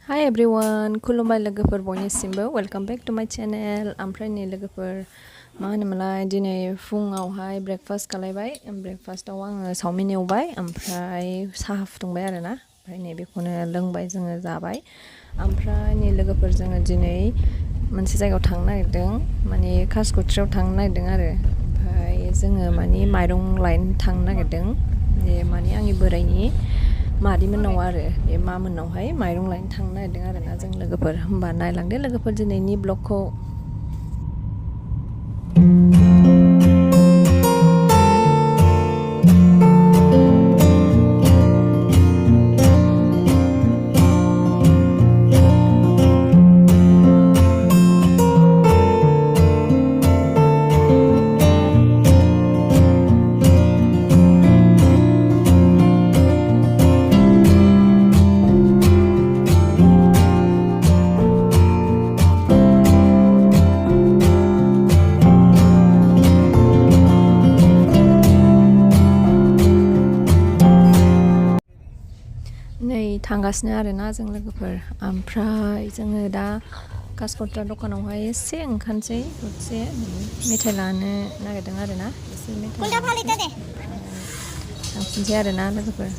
Hi everyone, खुलुमबाय लोगोफोर बयनिसिमबो welcome back to माय चैनल। ओमफ्राय नै लोगोफोर मा होनोमोनलाय दिनै फुङावहाय ब्रेकफास्ट खालायबाय। ब्रेकफास्टआव आङो चावमिन एवबाय ओमफ्राय साहा फुदुंबाय आरोना। ओमफ्राय नै बेखौनो लोंबाय जोङो जाबाय। ओमफ्राय नै लोगोफोर जोङो दिनै मोनसे जायगायाव थांनो नागिरदों, माने कासकट्रियाव थांनो नागिरदों आरो। ओमफ्राय जोङो माने माइरं लायनो थांनो नागिरदों, जे माने आंनि बोराइनि मादै मोननाव आरो बे मा मोननावहाय माइरं लायनो थांनो नागिरदों आरोना जों लोगोफोर। होमबा नायलांदो लोगोफोर दिनैनि ब्लगखौ। नै थांगासिनो आरोना जों लोगोफोर। ओमफ्राय जोङो दा कासकट्रा दखानावहाय एसे ओंखारनोसै, दसे मेथाइ लानो नागिरदों आरोना। एसे मेथाइ थांफिनसै आरोना लोगोफोर।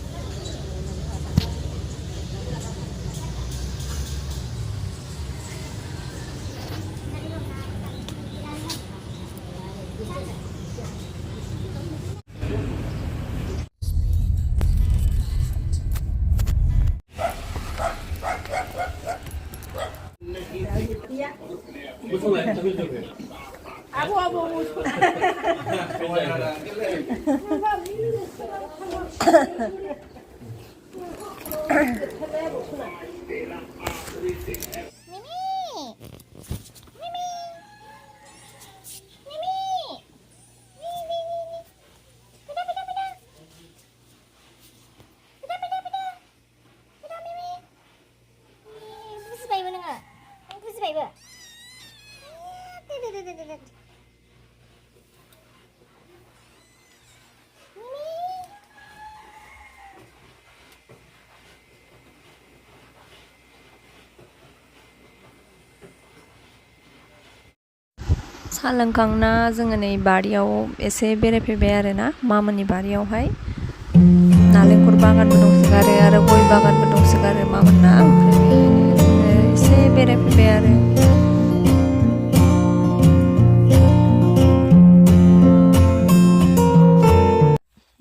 साहा लोंखांना जोङो नै बारियाव एसे बेरायफैबाय आरोना, मामोननि बारियावहाय नालेंखर बागानबो दंसोगारो आरो गय बागानबो दंसोगारो मामोनना। ओमफ्राय जोङो एसे बेरायफैबाय आरो।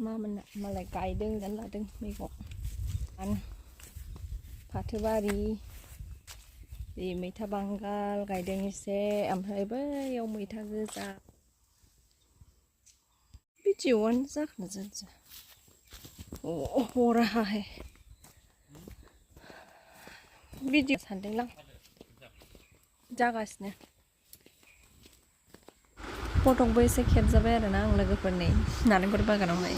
मामोनना मालाय गायदों लादों मैगं, फाथोबारि, बे मैथा बांगाल गायदों एसे, ओमफ्राय बैयाव मैथा गोजा। भिडिअ'आनो जाखोना जाया हो रहा है भिडिअ' सानदोंलां जागासिनो। फटकबो एसे खेबजाबाय आरोना आं लोगोफोरनि नालेंखर बागानावहाय।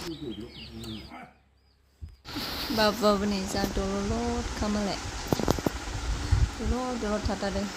बाबाबो नै जा दलद खामालाय दलद थाथारदों।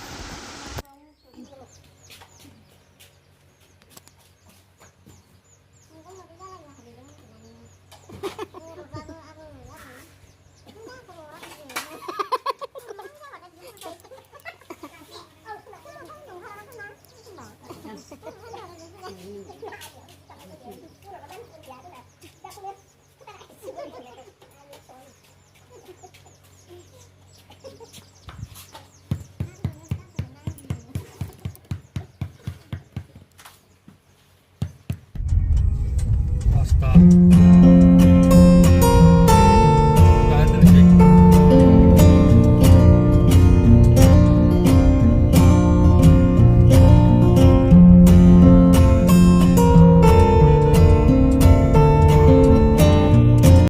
Stop.